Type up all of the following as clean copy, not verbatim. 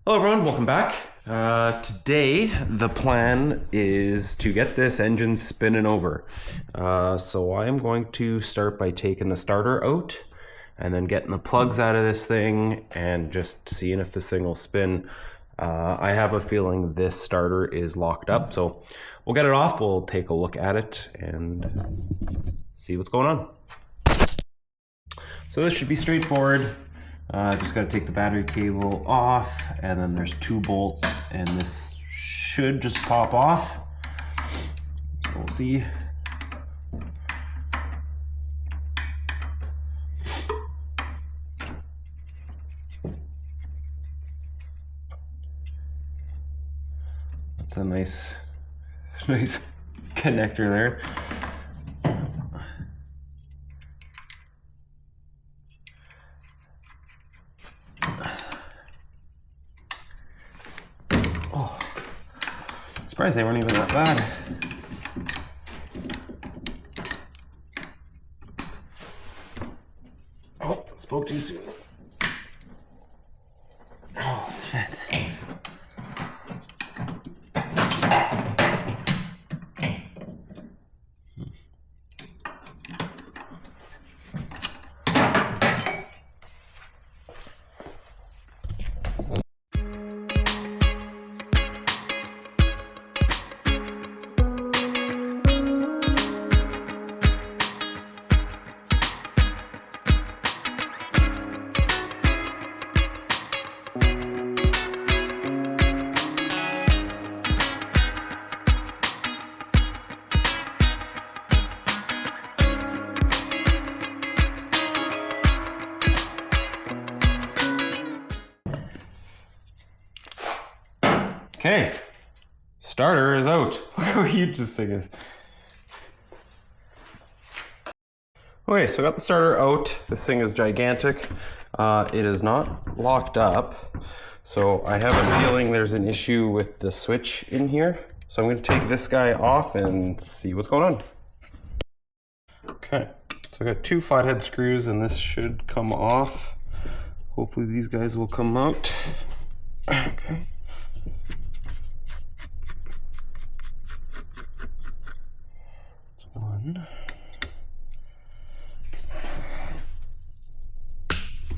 Hello everyone, welcome back. Today the plan is to get this engine spinning over. So I am going to start by taking the starter out and then getting the plugs out of this thing and just seeing if this thing will spin. I have a feeling this starter is locked up, so we'll get it off, we'll take a look at it and see what's going on. So this should be straightforward. Just got to take the battery cable off, and then there's 2 bolts, and this should just pop off. We'll see. That's a nice connector there. Surprised they weren't even that bad. Oh, spoke too soon. Oh, shit. Okay, starter is out. Look how huge this thing is. Okay, so I got the starter out. This thing is gigantic. It is not locked up. So I have a feeling there's an issue with the switch in here. So I'm going to take this guy off and see what's going on. Okay, so I got 2 flathead screws and this should come off. Hopefully these guys will come out. Okay. One.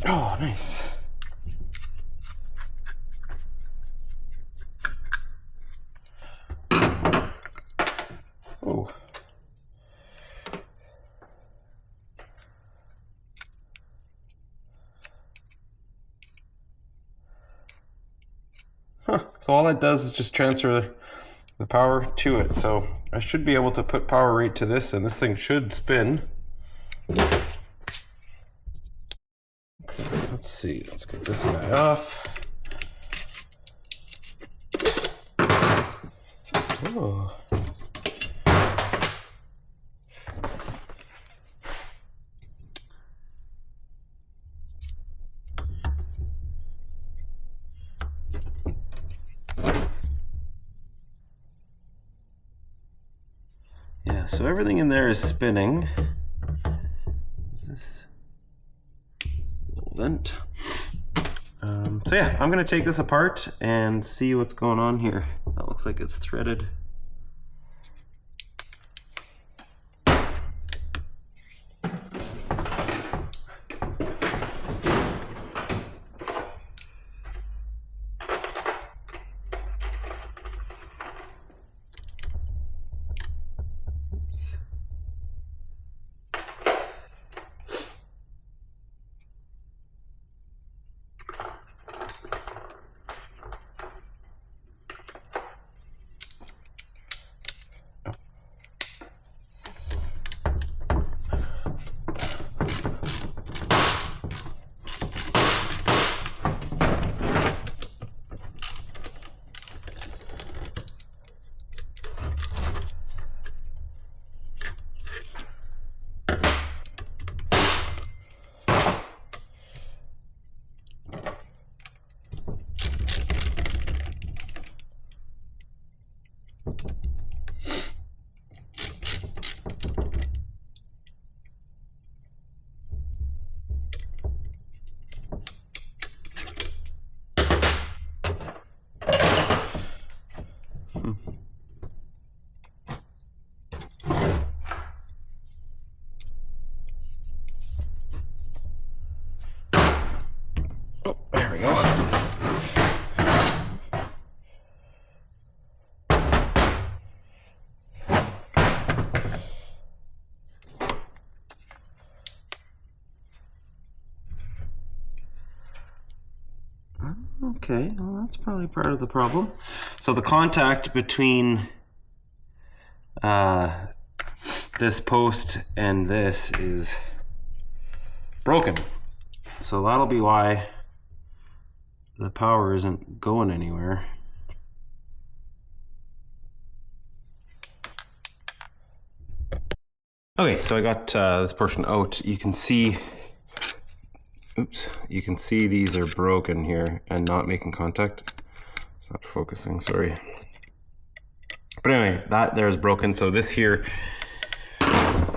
Oh, nice. Oh. Huh. So all it does is just transfer the power to it. So I should be able to put power right to this and this thing should spin. Let's see, let's get this guy off. Oh. Yeah, so everything in there is spinning. Is this a little vent? So yeah, I'm gonna take this apart and see what's going on here. That looks like it's threaded. Oh, there we go. Okay, well that's probably part of the problem. So the contact between this post and this is broken. So that'll be why the power isn't going anywhere. Okay, so I got this portion out. You can see, oops, you can see these are broken here and not making contact. It's not focusing, sorry. But anyway, that there is broken. So this here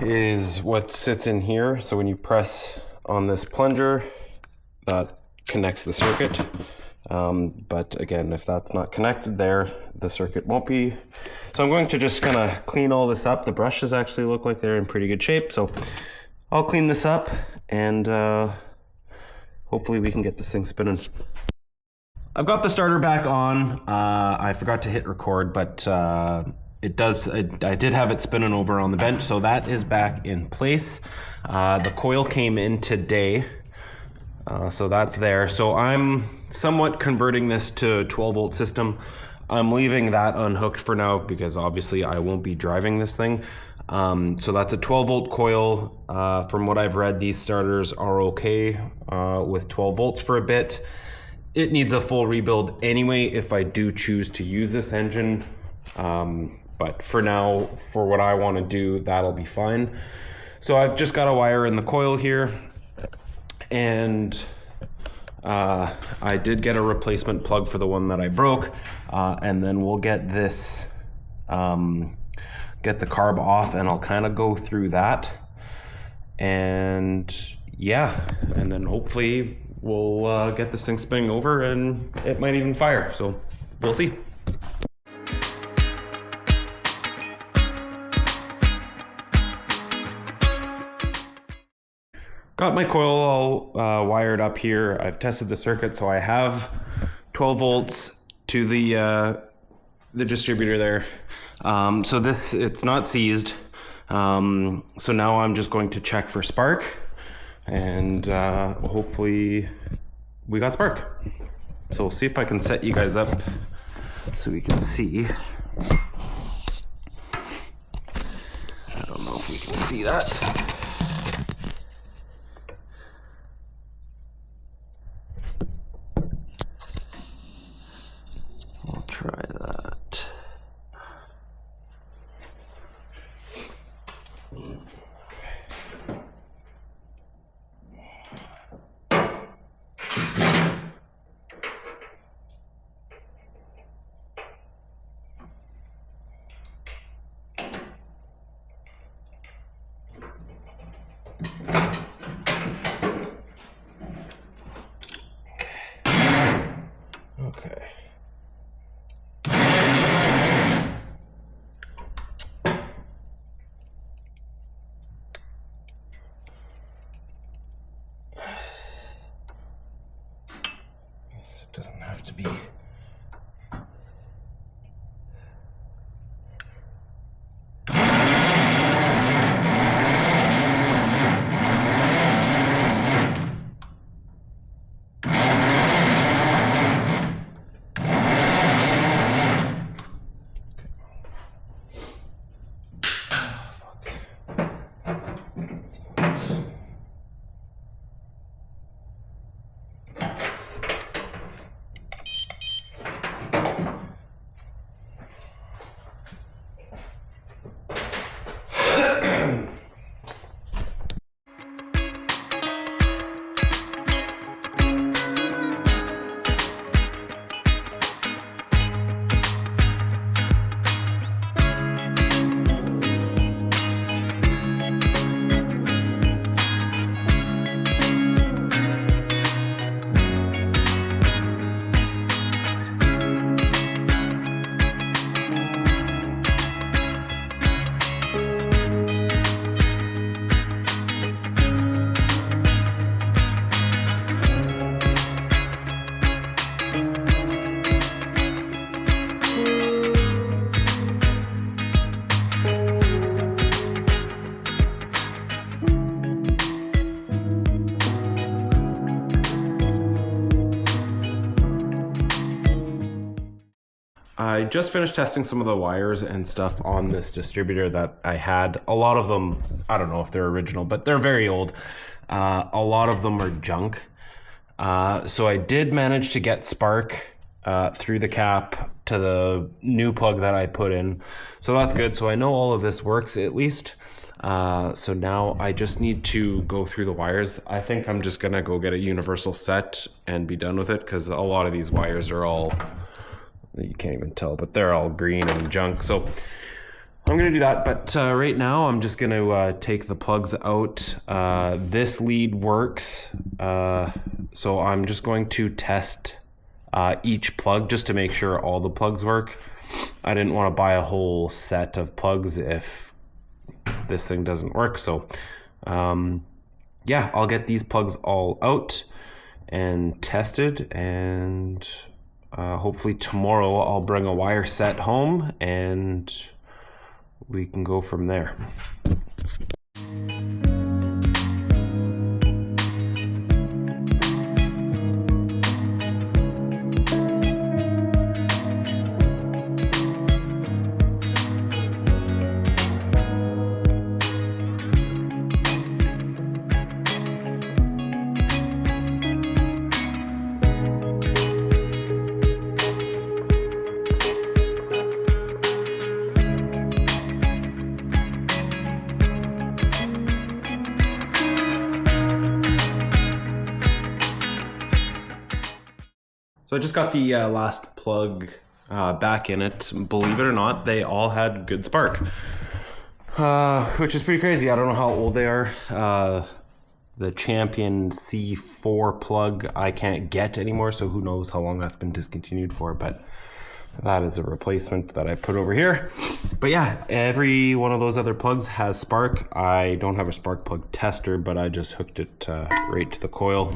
is what sits in here. So when you press on this plunger, that connects the circuit. But again, if that's not connected there, the circuit won't be. So I'm going to just kind of clean all this up. The brushes actually look like they're in pretty good shape. So I'll clean this up and hopefully we can get this thing spinning. I've got the starter back on. I forgot to hit record, but it does. I did have it spinning over on the bench, so that is back in place. The coil came in today, so that's there. So I'm somewhat converting this to a 12-volt system. I'm leaving that unhooked for now because obviously I won't be driving this thing. So that's a 12-volt coil. From what I've read, these starters are okay with 12 volts for a bit. It needs a full rebuild anyway if I do choose to use this engine. But for now, for what I want to do, that'll be fine. So I've just got a wire in the coil here, and I did get a replacement plug for the one that I broke, and then we'll get this, get the carb off, and I'll kind of go through that. And yeah, and then hopefully we'll get this thing spinning over and it might even fire. So we'll see. Got my coil all wired up here. I've tested the circuit, so I have 12 volts to the distributor there. So this, it's not seized. So now I'm just going to check for spark, and hopefully we got spark. So we'll see if I can set you guys up so we can see. I don't know if we can see that. I'll try that. Okay. Guess it doesn't have to be. I just finished testing some of the wires and stuff on this distributor that I had. A lot of them, I don't know if they're original, but they're very old. A lot of them are junk. So I did manage to get spark through the cap to the new plug that I put in. So that's good. So I know all of this works at least. So now I just need to go through the wires. I think I'm just gonna go get a universal set and be done with it, because a lot of these wires are all, you can't even tell, but they're all green and junk. So I'm gonna do that, but right now I'm just gonna take the plugs out. This lead works, so I'm just going to test each plug just to make sure all the plugs work. I didn't want to buy a whole set of plugs if this thing doesn't work. So yeah, I'll get these plugs all out and tested, and hopefully tomorrow I'll bring a wire set home and we can go from there. So I just got the last plug back in it. Believe it or not, they all had good spark, which is pretty crazy. I don't know how old they are. The Champion C4 plug I can't get anymore, so who knows how long that's been discontinued for, but that is a replacement that I put over here. But yeah, every one of those other plugs has spark. I don't have a spark plug tester, but I just hooked it right to the coil.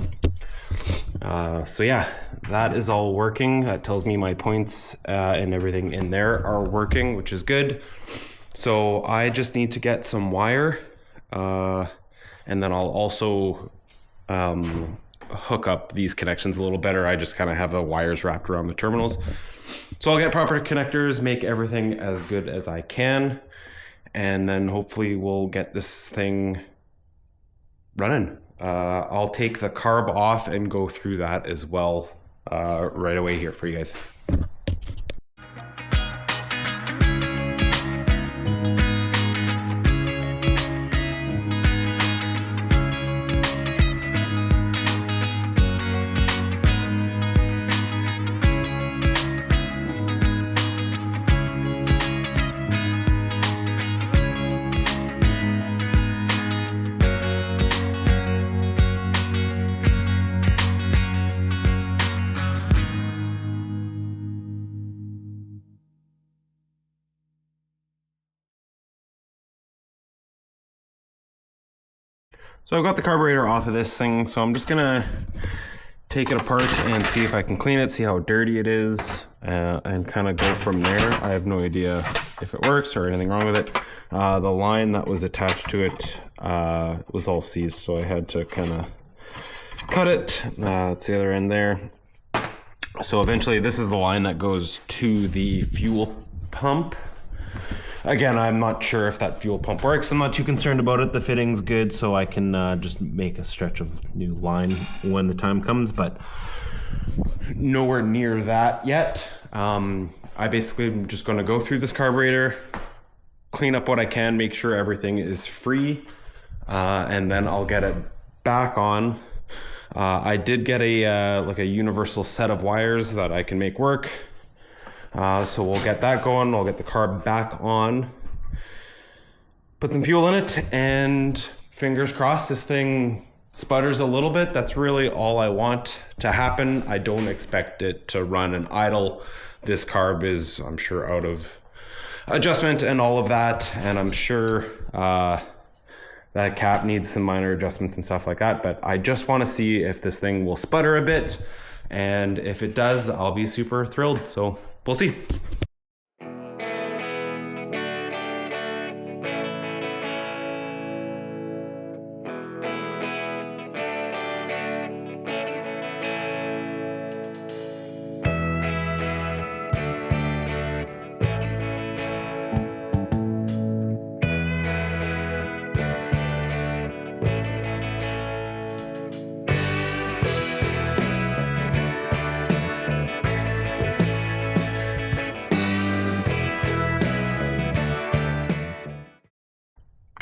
So yeah, that is all working. That tells me my points and everything in there are working, which is good. So I just need to get some wire, and then I'll also hook up these connections a little better. I just kind of have the wires wrapped around the terminals. So I'll get proper connectors, make everything as good as I can, and then hopefully we'll get this thing running. I'll take the carb off and go through that as well right away here for you guys. So I've got the carburetor off of this thing, so I'm just gonna take it apart and see if I can clean it, see how dirty it is, and kind of go from there. I have no idea if it works or anything wrong with it. The line that was attached to it was all seized, so I had to kind of cut it. It's the other end there. So eventually this is the line that goes to the fuel pump. Again, I'm not sure if that fuel pump works. I'm not too concerned about it. The fitting's good, so I can just make a stretch of new line when the time comes, but nowhere near that yet. I basically am just going to go through this carburetor, clean up what I can, make sure everything is free, and then I'll get it back on. I did get a like a universal set of wires that I can make work. So we'll get that going. I'll get the carb back on, put some fuel in it, and fingers crossed this thing sputters a little bit. That's really all I want to happen. I don't expect it to run and idle. This carb is, I'm sure, out of adjustment and all of that, and I'm sure that cap needs some minor adjustments and stuff like that, but I just want to see if this thing will sputter a bit, and if it does, I'll be super thrilled. So we'll see.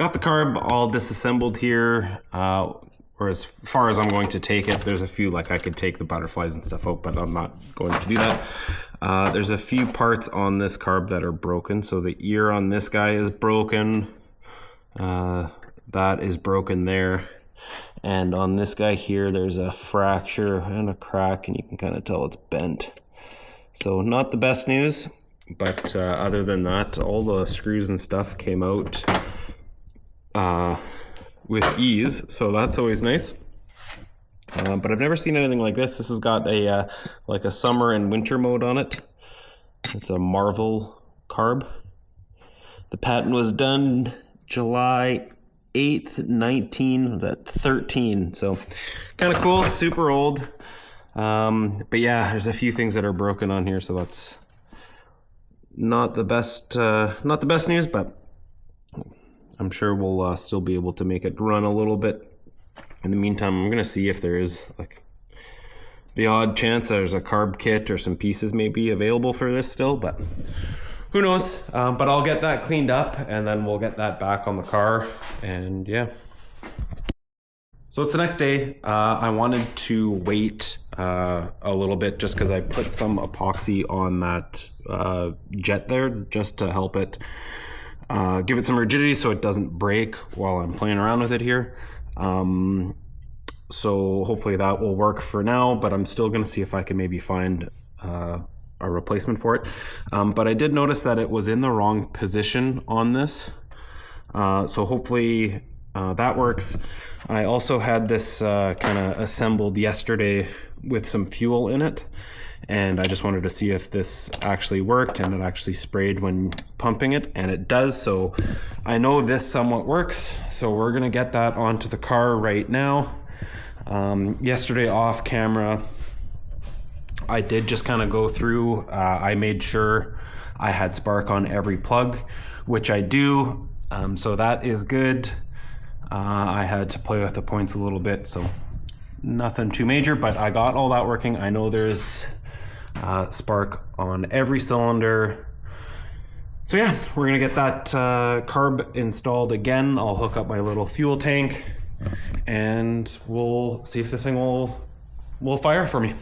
got the carb all disassembled here, or as far as I'm going to take it. There's a few, like I could take the butterflies and stuff out, but I'm not going to do that. There's a few parts on this carb that are broken. So the ear on this guy is broken. That is broken there. And on this guy here, there's a fracture and a crack, and you can kind of tell it's bent. So not the best news, but other than that, all the screws and stuff came out with ease, so that's always nice. But I've never seen anything like this. This has got a like a summer and winter mode on it. It's a Marvel carb. The patent was done July 8th, 1913. So kind of cool, super old. But yeah, there's a few things that are broken on here, so that's not the best news, but I'm sure we'll still be able to make it run a little bit. In the meantime, I'm gonna see if there is like the odd chance there's a carb kit or some pieces maybe available for this still, but who knows. But I'll get that cleaned up and then we'll get that back on the car, and yeah. So it's the next day. I wanted to wait a little bit just because I put some epoxy on that jet there just to help it give it some rigidity so it doesn't break while I'm playing around with it here. So hopefully that will work for now, but I'm still going to see if I can maybe find a replacement for it. But I did notice that it was in the wrong position on this. So hopefully that works. I also had this kind of assembled yesterday with some fuel in it, and I just wanted to see if this actually worked, and it actually sprayed when pumping it, and it does. So I know this somewhat works, so we're gonna get that onto the car right now. Yesterday off camera, I did just kind of go through, I made sure I had spark on every plug, which I do, so that is good. I had to play with the points a little bit, so nothing too major, but I got all that working. I know there's spark on every cylinder. So yeah, we're gonna get that carb installed again. I'll hook up my little fuel tank and we'll see if this thing will fire for me.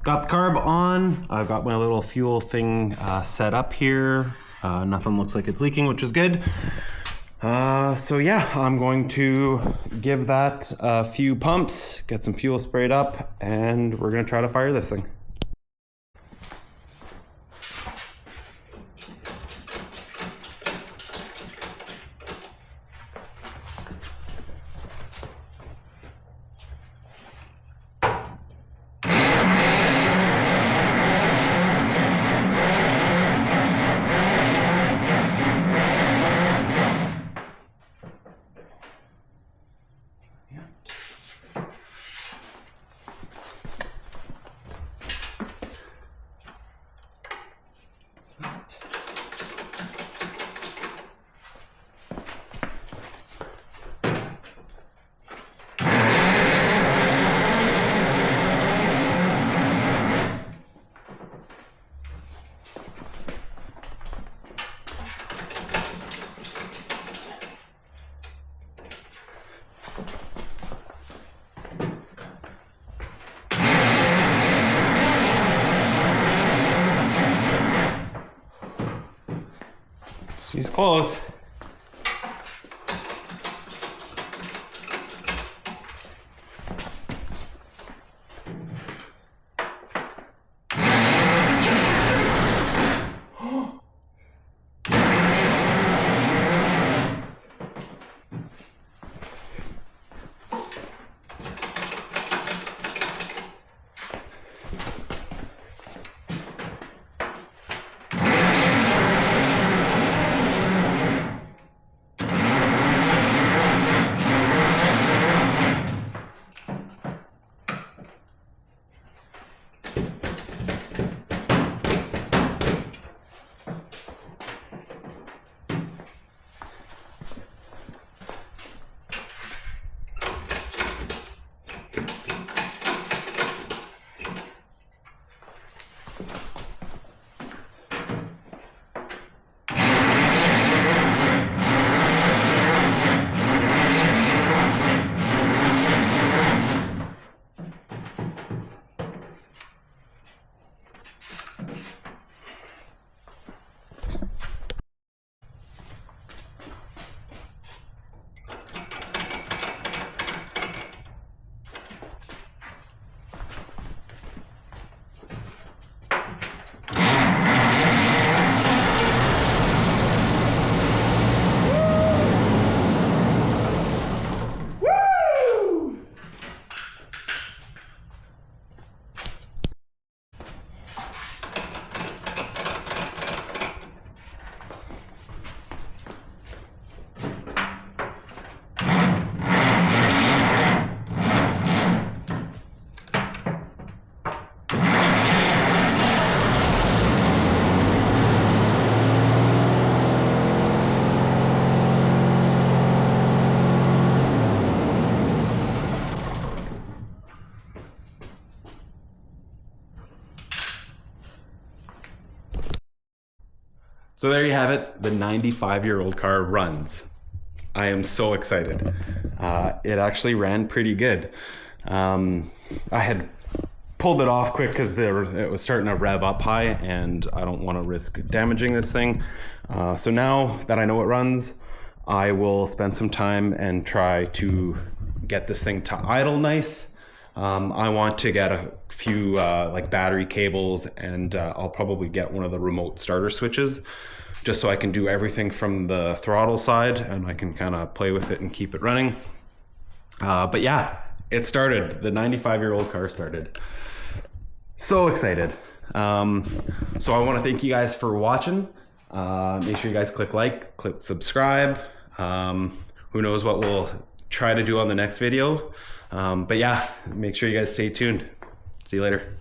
Got the carb on. I've got my little fuel thing set up here. Nothing looks like it's leaking, which is good. So yeah, I'm going to give that a few pumps, get some fuel sprayed up, and we're gonna try to fire this thing. She's close. So there you have it. The 95-year-old car runs. I am so excited. It actually ran pretty good. I had pulled it off quick because it was starting to rev up high, and I don't want to risk damaging this thing. So now that I know it runs, I will spend some time and try to get this thing to idle nice. I want to get a few like battery cables, and I'll probably get one of the remote starter switches just so I can do everything from the throttle side and I can kind of play with it and keep it running. But yeah, it started. The 95-year-old car started. So excited. So I want to thank you guys for watching. Make sure you guys click like, click subscribe. Who knows what we'll try to do on the next video. But yeah, make sure you guys stay tuned. See you later.